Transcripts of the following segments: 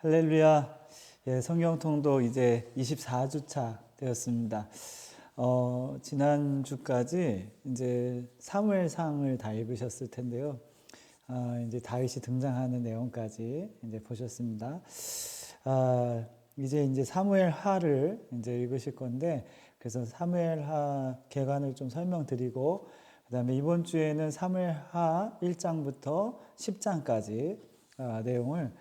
할렐루야. 예, 성경 통독 이제 24주차 되었습니다. 지난주까지 이제 사무엘상을 다 읽으셨을 텐데요. 이제 다윗이 등장하는 내용까지 이제 보셨습니다. 이제 사무엘하를 이제 읽으실 건데, 그래서 사무엘하 개관을 좀 설명드리고, 그다음에 이번 주에는 사무엘하 1장부터 10장까지 내용을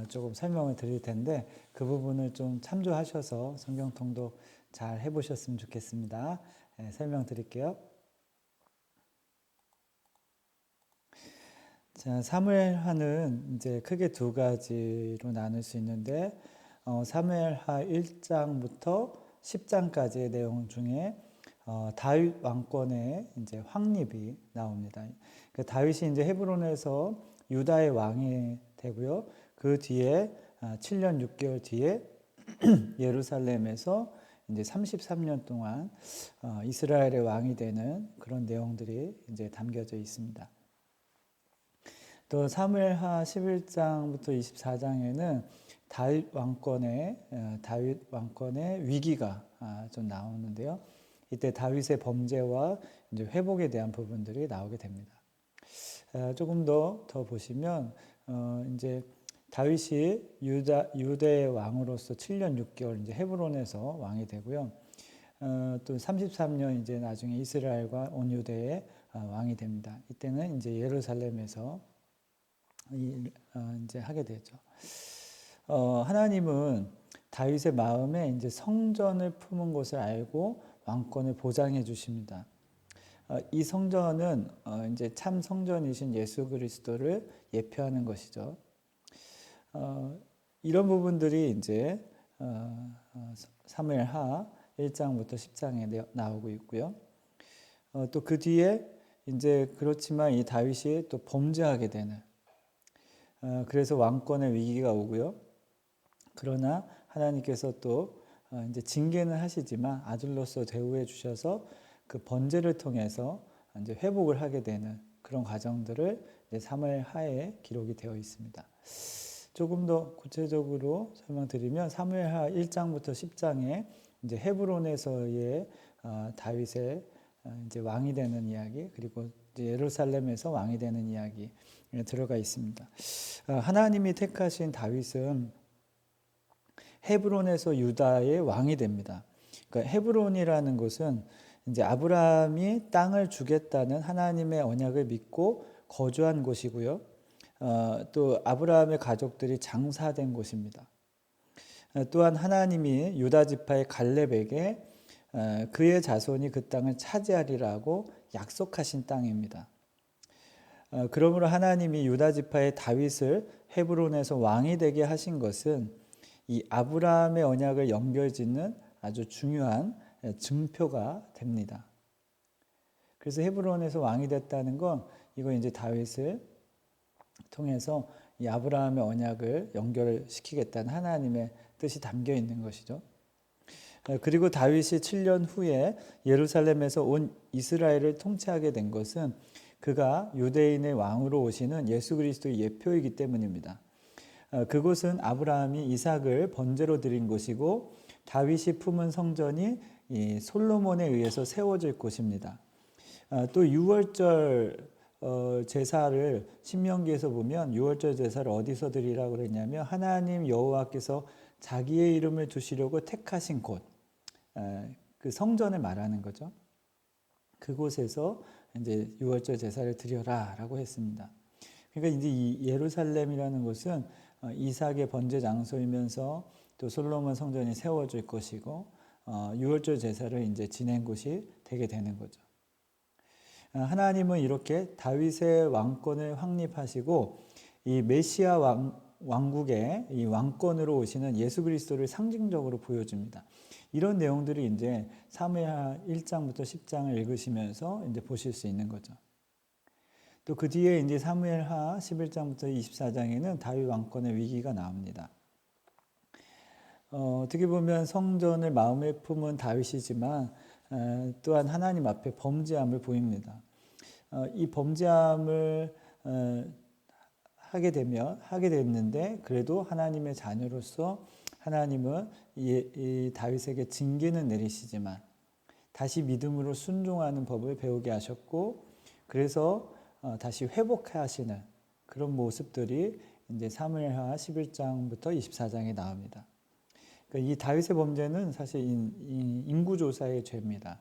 조금 설명을 드릴 텐데, 그 부분을 좀 참조하셔서 성경 통독 잘 해보셨으면 좋겠습니다. 설명드릴게요. 자, 사무엘하는 이제 크게 두 가지로 나눌 수 있는데, 사무엘하 1장부터 10장까지의 내용 중에 다윗 왕권의 이제 확립이 나옵니다. 그 다윗이 이제 헤브론에서 유다의 왕이 되고요. 그 뒤에 7년 6개월 뒤에 예루살렘에서 이제 33년 동안 이스라엘의 왕이 되는 그런 내용들이 이제 담겨져 있습니다. 또 사무엘하 11장부터 24장에는 다윗 왕권의 위기가 좀 나오는데요. 이때 다윗의 범죄와 이제 회복에 대한 부분들이 나오게 됩니다. 조금 더 보시면 이제 다윗이 유대의 왕으로서 7년 6개월 이제 헤브론에서 왕이 되고요. 또 33년 이제 나중에 이스라엘과 온 유대의 왕이 됩니다. 이때는 이제 예루살렘에서 이제 하게 되죠. 하나님은 다윗의 마음에 이제 성전을 품은 것을 알고 왕권을 보장해 주십니다. 이 성전은 이제 참 성전이신 예수 그리스도를 예표하는 것이죠. 이런 부분들이 이제 사무엘하 1장부터 10장에 나오고 있고요. 또 그 뒤에 이제 그렇지만 이 다윗이 또 범죄하게 되는 그래서 왕권의 위기가 오고요. 그러나 하나님께서 또 이제 징계는 하시지만 아들로서 대우해 주셔서 그 번제를 통해서 이제 회복을 하게 되는 그런 과정들을 사무엘하에 기록이 되어 있습니다. 조금 더 구체적으로 설명드리면 사무엘하 1장부터 10장에 이제 헤브론에서의 다윗의 이제 왕이 되는 이야기, 그리고 이제 예루살렘에서 왕이 되는 이야기 들어가 있습니다. 하나님이 택하신 다윗은 헤브론에서 유다의 왕이 됩니다. 그러니까 헤브론이라는 곳은 이제 아브라함이 땅을 주겠다는 하나님의 언약을 믿고 거주한 곳이고요. 또 아브라함의 가족들이 장사된 곳입니다. 또한 하나님이 유다 지파의 갈렙에게 그의 자손이 그 땅을 차지하리라고 약속하신 땅입니다. 그러므로 하나님이 유다 지파의 다윗을 헤브론에서 왕이 되게 하신 것은 이 아브라함의 언약을 연결짓는 아주 중요한 증표가 됩니다. 그래서 헤브론에서 왕이 됐다는 건 이거 이제 다윗을 통해서 이 아브라함의 언약을 연결시키겠다는 하나님의 뜻이 담겨 있는 것이죠. 그리고 다윗이 7년 후에 예루살렘에서 온 이스라엘을 통치하게 된 것은 그가 유대인의 왕으로 오시는 예수 그리스도의 예표이기 때문입니다. 그곳은 아브라함이 이삭을 번제로 드린 곳이고 다윗이 품은 성전이 이 솔로몬에 의해서 세워질 곳입니다. 또 유월절 제사를 신명기에서 보면 유월절 제사를 어디서 드리라고 그랬냐면 하나님 여호와께서 자기의 이름을 두시려고 택하신 곳, 그 성전을 말하는 거죠. 그곳에서 이제 유월절 제사를 드려라라고 했습니다. 그러니까 이제 이 예루살렘이라는 곳은 이삭의 번제 장소이면서 또 솔로몬 성전이 세워질 것이고 유월절 제사를 이제 지낸 곳이 되게 되는 거죠. 하나님은 이렇게 다윗의 왕권을 확립하시고 이 메시아 왕국의 이 왕권으로 오시는 예수 그리스도를 상징적으로 보여줍니다. 이런 내용들이 이제 사무엘하 1장부터 10장을 읽으시면서 이제 보실 수 있는 거죠. 또 그 뒤에 이제 사무엘하 11장부터 24장에는 다윗 왕권의 위기가 나옵니다. 어떻게 보면 성전을 마음에 품은 다윗이지만 또한 하나님 앞에 범죄함을 보입니다. 이 범죄함을 하게 됐는데 그래도 하나님의 자녀로서 하나님은 이 다윗에게 징계는 내리시지만 다시 믿음으로 순종하는 법을 배우게 하셨고 그래서 다시 회복하시는 그런 모습들이 이제 사무엘하 11장부터 24장에 나옵니다. 그러니까 이 다윗의 범죄는 사실 인구조사의 죄입니다.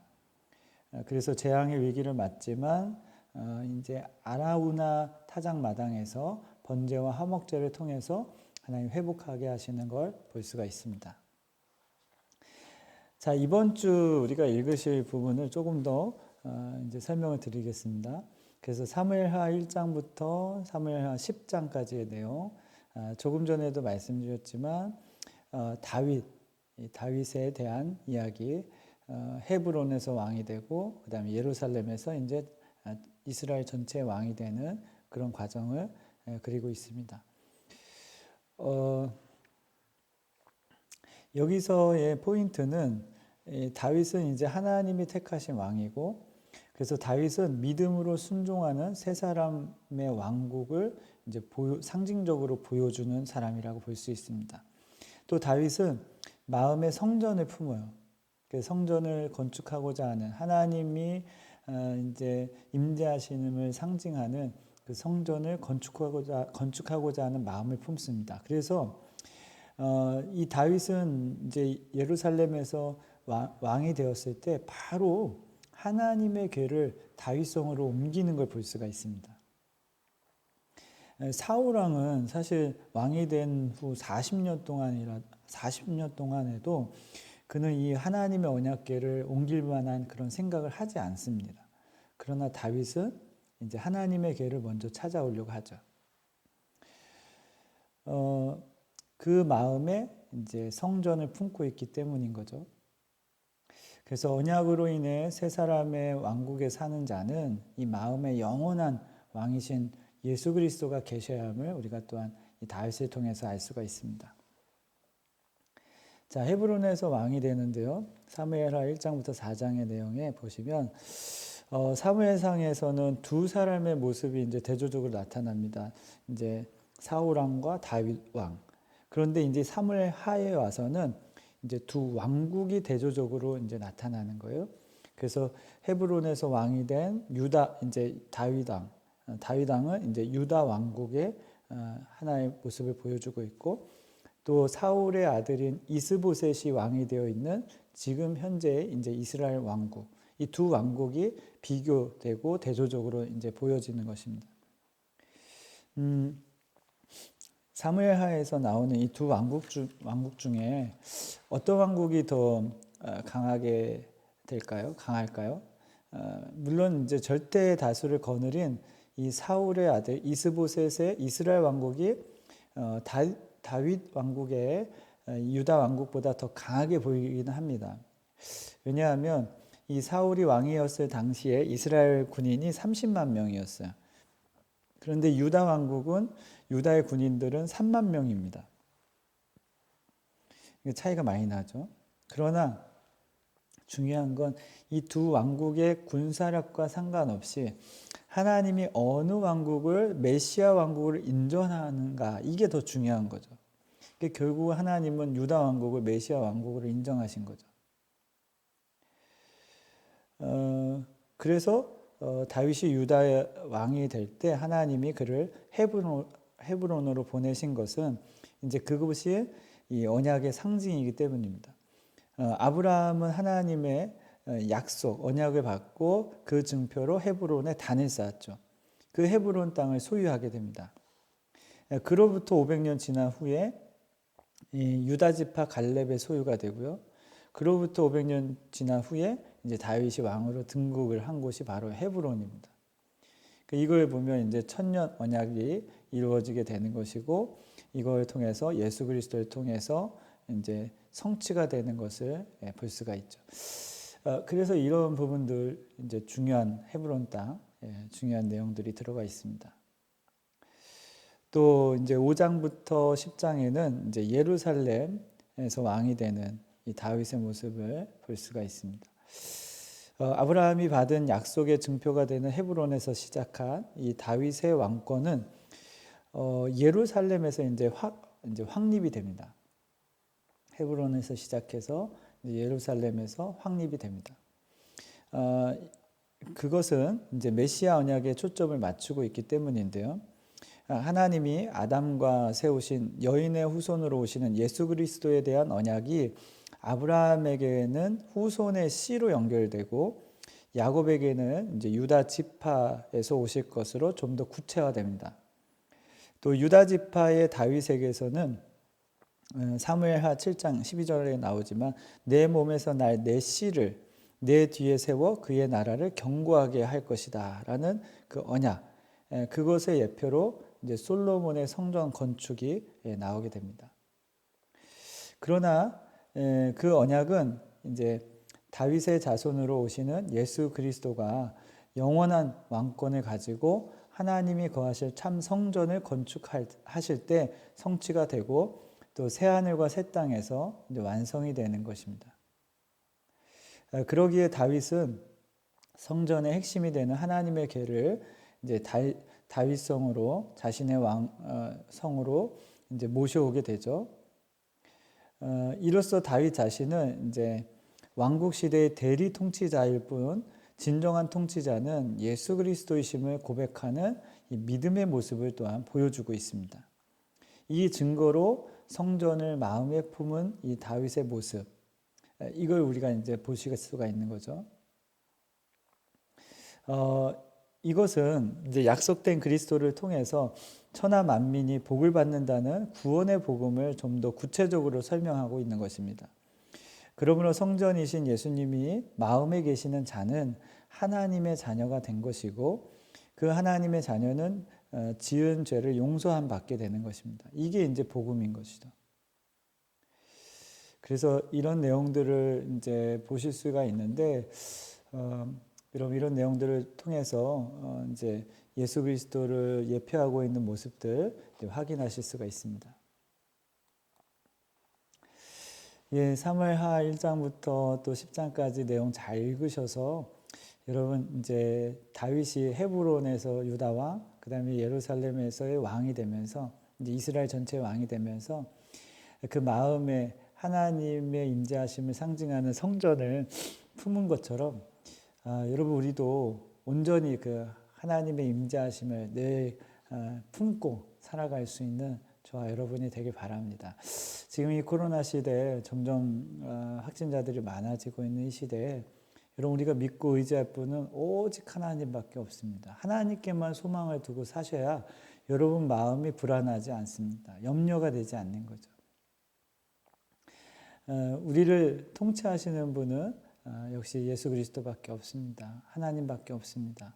그래서 재앙의 위기를 맞지만 이제 아라우나 타작마당에서 번제와 화목제를 통해서 하나님 회복하게 하시는 걸 볼 수가 있습니다. 자, 이번 주 우리가 읽으실 부분을 조금 더 이제 설명을 드리겠습니다. 그래서 사무엘하 1장부터 사무엘하 10장까지의 내용, 조금 전에도 말씀드렸지만 다윗에 대한 이야기, 헤브론에서 왕이 되고 그다음에 예루살렘에서 이제 이스라엘 전체의 왕이 되는 그런 과정을 그리고 있습니다. 여기서의 포인트는 다윗은 이제 하나님이 택하신 왕이고 그래서 다윗은 믿음으로 순종하는 세 사람의 왕국을 이제 상징적으로 보여주는 사람이라고 볼 수 있습니다. 또 다윗은 마음의 성전을 품어요. 그 성전을 건축하고자 하는 하나님이 이제 임재하시는을 상징하는 그 성전을 건축하고자 하는 마음을 품습니다. 그래서 이 다윗은 이제 예루살렘에서 왕이 되었을 때 바로 하나님의 궤를 다윗성으로 옮기는 걸 볼 수가 있습니다. 사울 왕은 사실 왕이 된 후 40년 동안에도 그는 이 하나님의 언약궤를 옮길 만한 그런 생각을 하지 않습니다. 그러나 다윗은 이제 하나님의 궤를 먼저 찾아오려고 하죠. 그 마음에 이제 성전을 품고 있기 때문인 거죠. 그래서 언약으로 인해 세 사람의 왕국에 사는 자는 이 마음에 영원한 왕이신 예수 그리스도가 계셔야 함을 우리가 또한 이 다윗을 통해서 알 수가 있습니다. 자, 헤브론에서 왕이 되는데요. 사무엘하 1장부터 4장의 내용에 보시면 사무엘상에서는 두 사람의 모습이 이제 대조적으로 나타납니다. 이제 사울 왕과 다윗 왕. 그런데 이제 사무엘하에 와서는 이제 두 왕국이 대조적으로 이제 나타나는 거예요. 그래서 헤브론에서 왕이 된 유다 이제 다윗 왕은 이제 유다 왕국의 하나의 모습을 보여주고 있고 또 사울의 아들인 이스보셋이 왕이 되어 있는 지금 현재의 이제 이스라엘 왕국 이 두 왕국이 비교되고 대조적으로 이제 보여지는 것입니다. 사무엘하에서 나오는 이 두 왕국 중에 어떤 왕국이 더 강하게 될까요? 강할까요? 물론 이제 절대 다수를 거느린 이 사울의 아들 이스보셋의 이스라엘 왕국이 다윗 왕국의 유다 왕국보다 더 강하게 보이기는 합니다. 왜냐하면 이 사울이 왕이었을 당시에 이스라엘 군인이 30만 명이었어요. 그런데 유다 왕국은 유다의 군인들은 3만 명입니다. 차이가 많이 나죠. 그러나 중요한 건 이 두 왕국의 군사력과 상관없이 하나님이 어느 왕국을 메시아 왕국을 인정하는가 이게 더 중요한 거죠. 결국 하나님은 유다 왕국을 메시아 왕국으로 인정하신 거죠. 그래서 다윗이 유다의 왕이 될 때 하나님이 그를 헤브론으로 보내신 것은 이제 그것이 이 언약의 상징이기 때문입니다. 아브라함은 하나님의 약속, 언약을 받고 그 증표로 헤브론에 단을 쌓았죠. 그 헤브론 땅을 소유하게 됩니다. 그로부터 500년 지난 후에 유다 지파 갈렙의 소유가 되고요. 그로부터 500년 지난 후에 이제 다윗이 왕으로 등극을 한 곳이 바로 헤브론입니다. 이걸 보면 이제 천년 언약이 이루어지게 되는 것이고 이걸 통해서 예수 그리스도를 통해서 이제 성취가 되는 것을 볼 수가 있죠. 그래서 이런 부분들 이제 중요한 헤브론 땅 중요한 내용들이 들어가 있습니다. 또 이제 5장부터 10장에는 이제 예루살렘에서 왕이 되는 이 다윗의 모습을 볼 수가 있습니다. 아브라함이 받은 약속의 증표가 되는 헤브론에서 시작한 이 다윗의 왕권은 예루살렘에서 이제 확립이 됩니다. 헤브론에서 시작해서 이제 예루살렘에서 확립이 됩니다. 그것은 이제 메시아 언약에 초점을 맞추고 있기 때문인데요. 하나님이 아담과 세우신 여인의 후손으로 오시는 예수 그리스도에 대한 언약이 아브라함에게는 후손의 씨로 연결되고 야곱에게는 이제 유다 지파에서 오실 것으로 좀 더 구체화됩니다. 또 유다 지파의 다윗에게서는 사무엘하 7장 12절에 나오지만 내 몸에서 날 내 씨를 내 뒤에 세워 그의 나라를 견고하게 할 것이다 라는 그 언약, 그것의 예표로 이제 솔로몬의 성전 건축이 나오게 됩니다. 그러나 그 언약은 이제 다윗의 자손으로 오시는 예수 그리스도가 영원한 왕권을 가지고 하나님이 거하실 참 성전을 건축하실 때 성취가 되고 또 새하늘과 새 땅에서 이제 완성이 되는 것입니다. 그러기에 다윗은 성전의 핵심이 되는 하나님의 궤를 이제 다윗성으로 자신의 성으로 이제 모셔오게 되죠. 이로써 다윗 자신은 이제 왕국 시대의 대리 통치자일 뿐 진정한 통치자는 예수 그리스도이심을 고백하는 이 믿음의 모습을 또한 보여주고 있습니다. 이 증거로 성전을 마음에 품은 이 다윗의 모습, 이걸 우리가 이제 보실 수가 있는 거죠. 이것은 이제 약속된 그리스도를 통해서 천하 만민이 복을 받는다는 구원의 복음을 좀 더 구체적으로 설명하고 있는 것입니다. 그러므로 성전이신 예수님이 마음에 계시는 자는 하나님의 자녀가 된 것이고 그 하나님의 자녀는 지은 죄를 용서함 받게 되는 것입니다. 이게 이제 복음인 것이죠. 그래서 이런 내용들을 이제 보실 수가 있는데, 여러분 이런 내용들을 통해서 이제 예수 그리스도를 예표하고 있는 모습들 확인하실 수가 있습니다. 예, 사무엘하 1장부터 또 10장까지 내용 잘 읽으셔서 여러분 이제 다윗이 헤브론에서 유다 왕, 그다음에 예루살렘에서의 왕이 되면서 이제 이스라엘 전체의 왕이 되면서 그 마음에 하나님의 임재하심을 상징하는 성전을 품은 것처럼 여러분 우리도 온전히 그 하나님의 임재하심을 늘 품고 살아갈 수 있는 저와 여러분이 되길 바랍니다. 지금 이 코로나 시대에 점점 확진자들이 많아지고 있는 이 시대에 여러분 우리가 믿고 의지할 분은 오직 하나님밖에 없습니다. 하나님께만 소망을 두고 사셔야 여러분 마음이 불안하지 않습니다. 염려가 되지 않는 거죠. 우리를 통치하시는 분은 역시 예수 그리스도밖에 없습니다. 하나님밖에 없습니다.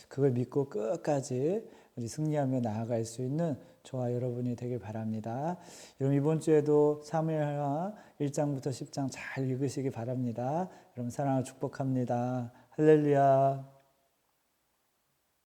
그걸 믿고 끝까지 우리 승리하며 나아갈 수 있는 저와 여러분이 되길 바랍니다. 여러분 이번 주에도 사무엘하 1장부터 10장 잘 읽으시기 바랍니다. 여러분 사랑을 축복합니다. 할렐루야.